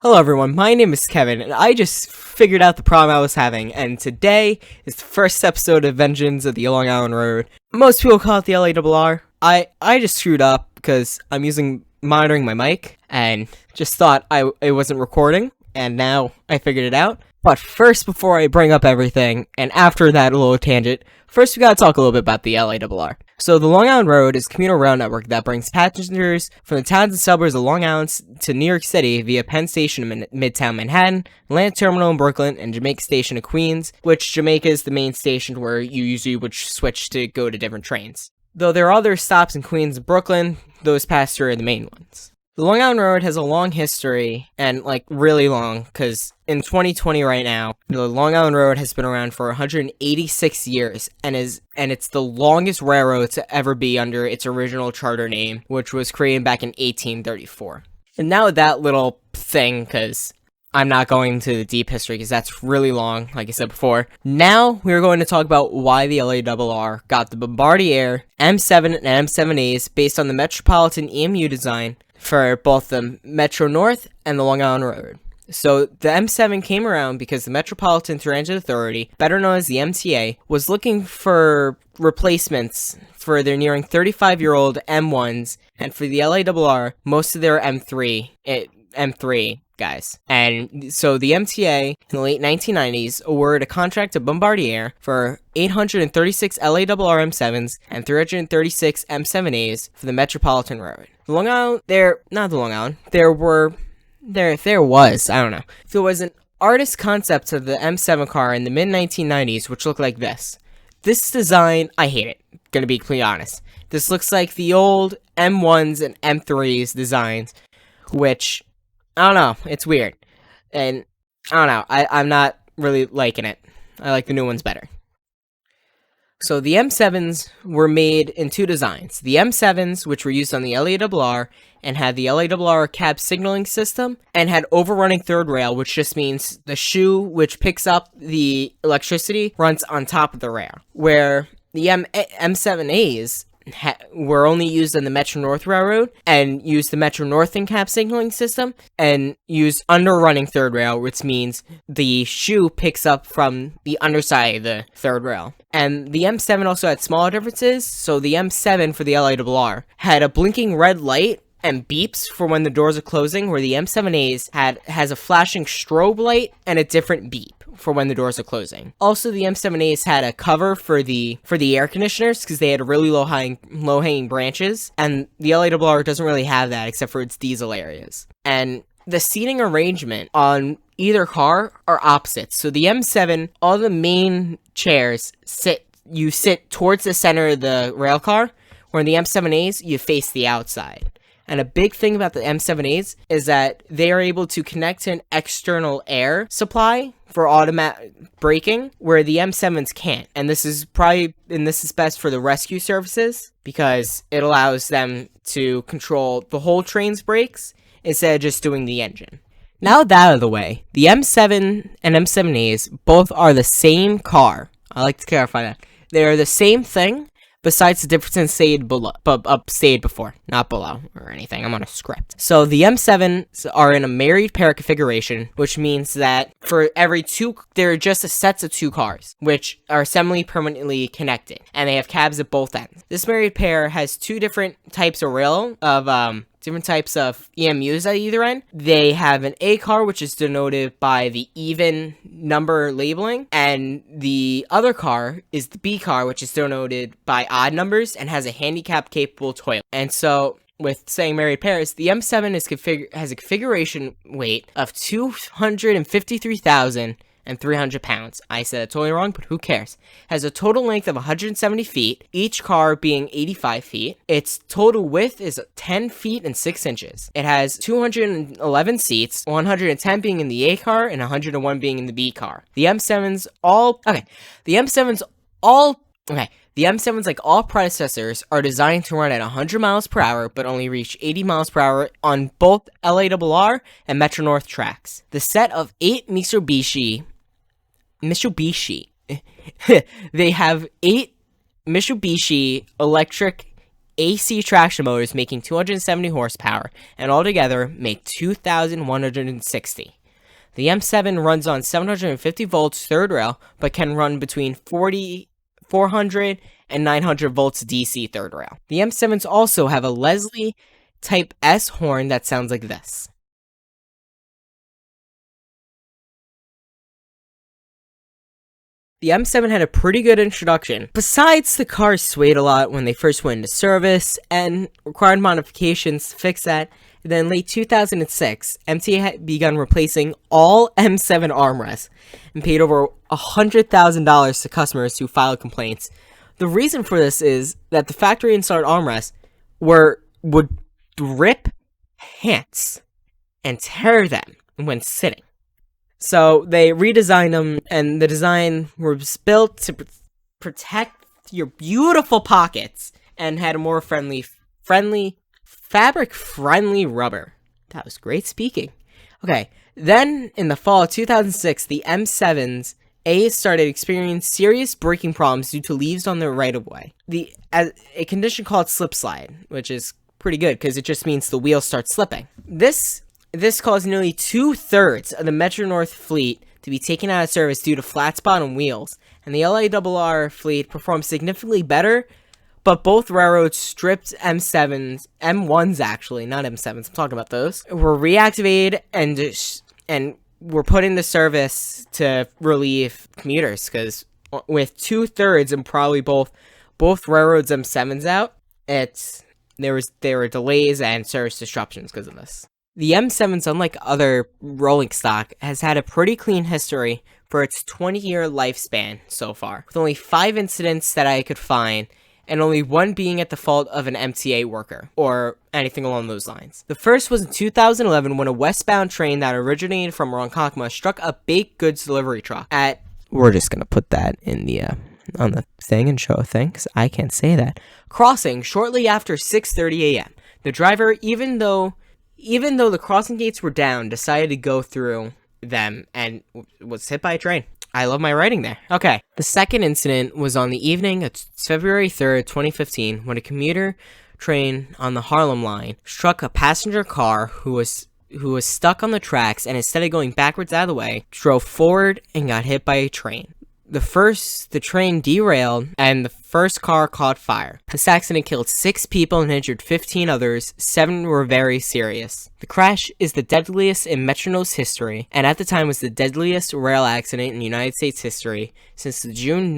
Hello everyone, my name is Kevin, and I just figured out the problem I was having, and today is the first episode of Vengeance of the Long Island Road. Most people call it the LARR. I just screwed up because I'm monitoring my mic, and just thought it wasn't recording, and now I figured it out. But first, before I bring up everything, and after that little tangent, first we gotta talk a little bit about the LARR. So the Long Island Road is a commuter rail network that brings passengers from the towns and suburbs of Long Island to New York City via Penn Station in Midtown Manhattan, Atlanta Terminal in Brooklyn, and Jamaica Station in Queens, which Jamaica is the main station where you usually would switch to go to different trains. Though there are other stops in Queens and Brooklyn, those pass through are the main ones. The Long Island Road has a long history, and really long, because in 2020 right now, the Long Island Road has been around for 186 years, and it's the longest railroad to ever be under its original charter name, which was created back in 1834. And now that little thing, because I'm not going to the deep history, because that's really long, like I said before. Now, we're going to talk about why the LARR got the Bombardier M7 and M7As based on the Metropolitan EMU design for both the Metro North and the Long Island Road. So the M7 came around because the Metropolitan Transit Authority, better known as the MTA, was looking for replacements for their nearing 35-year-old M1s, and for the LARR, most of their M3 guys. And so the MTA in the late 1990s awarded a contract to Bombardier for 836 LARR M7s and 336 M7As for the Metropolitan Road. There was an artist concept of the M7 car in the mid-1990s which looked like this. This design, I hate it, gonna be completely honest. This looks like the old M1s and M3s designs, which, I don't know, it's weird. And, I don't know, I'm not really liking it. I like the new ones better. So the M7s were made in two designs. The M7s, which were used on the LARR, and had the LARR cab signaling system, and had overrunning third rail, which just means the shoe which picks up the electricity runs on top of the rail. Where the M7As were only used on the Metro North Railroad, and used the Metro Northern cab signaling system, and used underrunning third rail, which means the shoe picks up from the underside of the third rail. And the M7 also had smaller differences. So the M7 for the LARR had a blinking red light and beeps for when the doors are closing, where the M7As has a flashing strobe light and a different beep for when the doors are closing. Also, the M7As had a cover for the air conditioners because they had really low hanging branches, and the LARR doesn't really have that except for its diesel areas. And the seating arrangement on either car are opposites. So the M7, all the main chairs sit towards the center of the rail car, where in the M7As you face the outside. And a big thing about the M7As is that they are able to connect to an external air supply for automatic braking, where the M7s can't. And this is best for the rescue services because it allows them to control the whole train's brakes instead of just doing the engine. Now that out of the way, the M7 and M7As both are the same car. I like to clarify that. They are the same thing, besides the difference in stayed before, not below or anything. I'm on a script. So the M7s are in a married pair configuration, which means that for every two, there are just a sets of two cars, which are semi-permanently connected, and they have cabs at both ends. This married pair has two different types of different types of EMUs at either end. They have an A car, which is denoted by the even number labeling, and the other car is the B car, which is denoted by odd numbers and has a handicap-capable toilet. And so, with saying married pairs, the M7 has a configuration weight of 253,300 pounds. I said it totally wrong, but who cares? Has a total length of 170 feet, each car being 85 feet. Its total width is 10 feet and 6 inches. It has 211 seats, 110 being in the A car and 101 being in the B car. The M7's like all predecessors, are designed to run at 100 miles per hour, but only reach 80 miles per hour on both LARR and Metro North tracks. The set of 8 Mitsubishi, they have 8 Mitsubishi electric AC traction motors making 270 horsepower, and altogether make 2,160. The M7 runs on 750 volts third rail, but can run between 400 and 900 volts DC third rail. The M7s also have a Leslie Type S horn that sounds like this. The M7 had a pretty good introduction. Besides, the car swayed a lot when they first went into service and required modifications to fix that. Then, late 2006, MTA had begun replacing all M7 armrests and paid over $100,000 to customers who filed complaints. The reason for this is that the factory installed armrests would rip hands and tear them when sitting. So they redesigned them, and the design was built to protect your beautiful pockets and had a more fabric-friendly rubber. That was great speaking. Okay, then in the fall of 2006, the M7's A's started experiencing serious braking problems due to leaves on their right-of-way. A condition called slip slide, which is pretty good because it just means the wheels start slipping. This caused nearly 2/3 of the Metro North fleet to be taken out of service due to flat spot on wheels, and the LARR fleet performed significantly better, but both railroads stripped M1s actually, not M7s, I'm talking about those, were reactivated and were put into service to relieve commuters, because with 2/3 and probably both railroads M7s out, there were delays and service disruptions because of this. The M7's, unlike other rolling stock, has had a pretty clean history for its 20-year lifespan so far, with only 5 incidents that I could find, and only one being at the fault of an MTA worker, or anything along those lines. The first was in 2011 when a westbound train that originated from Ronkonkoma struck a baked goods delivery truck at... We're just gonna put that in the, on the thing and show a thing, because I can't say that. Crossing shortly after 6:30 a.m. The driver, even though the crossing gates were down, decided to go through them and was hit by a train. I love my writing there. Okay. The second incident was on the evening of February 3rd, 2015, when a commuter train on the Harlem line struck a passenger car who was stuck on the tracks, and instead of going backwards out of the way, drove forward and got hit by a train. The train derailed, and the first car caught fire. This accident killed 6 people and injured 15 others. 7 were very serious. The crash is the deadliest in Metro North's history, and at the time was the deadliest rail accident in United States history since the June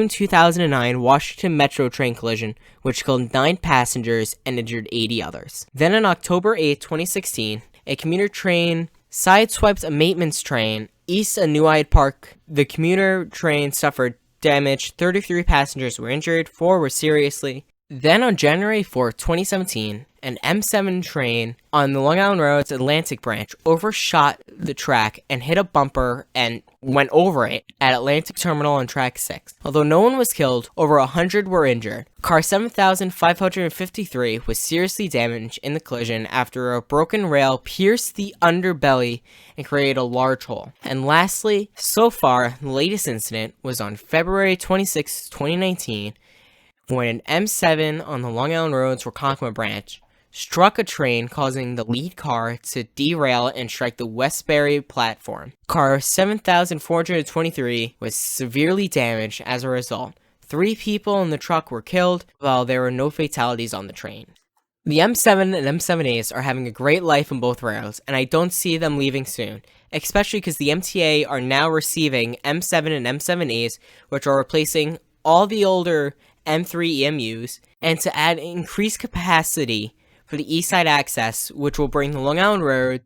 2009 Washington Metro train collision, which killed 9 passengers and injured 80 others. Then on October 8, 2016, a commuter train sideswiped a maintenance train east of New Hyde Park. The commuter train suffered damage. 33 passengers were injured. 4 were seriously. Then on January 4th, 2017, an M7 train on the Long Island Railroad's Atlantic branch overshot the track and hit a bumper and went over it at Atlantic Terminal on track 6. Although no one was killed, over 100 were injured. Car 7553 was seriously damaged in the collision after a broken rail pierced the underbelly and created a large hole. And lastly, so far, the latest incident was on February 26, 2019, when an M7 on the Long Island Railroad's Ronkonkoma branch struck a train, causing the lead car to derail and strike the Westbury platform. Car 7423 was severely damaged as a result. 3 people in the truck were killed, while there were no fatalities on the train. The M7 and M7As are having a great life on both rails, and I don't see them leaving soon, especially because the MTA are now receiving M7 and M7As, which are replacing all the older M3 EMUs, and to add increased capacity for the east side access, which will bring the Long Island Railroad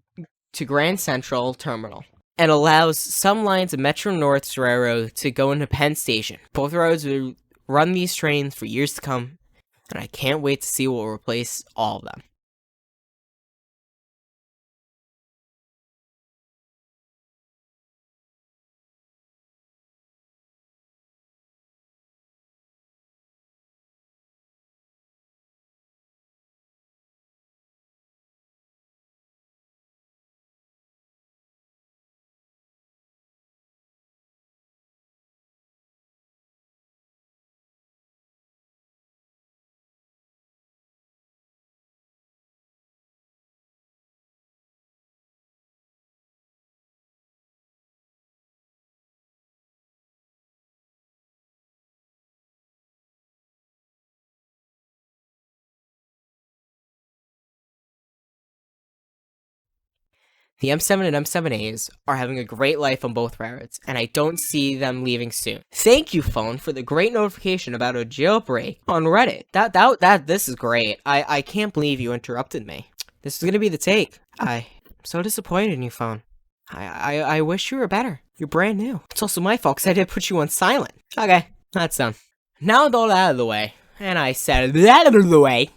to Grand Central Terminal, and allows some lines of Metro North's railroad to go into Penn Station. Both railroads will run these trains for years to come, and I can't wait to see what will replace all of them. The M7 and M7As are having a great life on both railroads, and I don't see them leaving soon. Thank you, phone, for the great notification about a jailbreak on Reddit. This is great. I can't believe you interrupted me. This is gonna be the take. I'm so disappointed in you, phone. I wish you were better. You're brand new. It's also my fault because I did put you on silent. Okay, that's done. Now with all that out of the way, and I said that out of the way,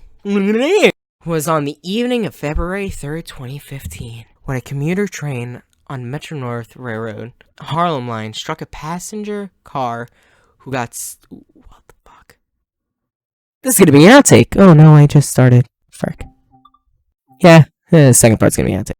was on the evening of February 3rd, 2015, when a commuter train on Metro North Railroad, Harlem Line, struck a passenger car who got what the fuck? This is gonna be an outtake. Oh no, I just started. Frick. Yeah, the second part's gonna be an outtake.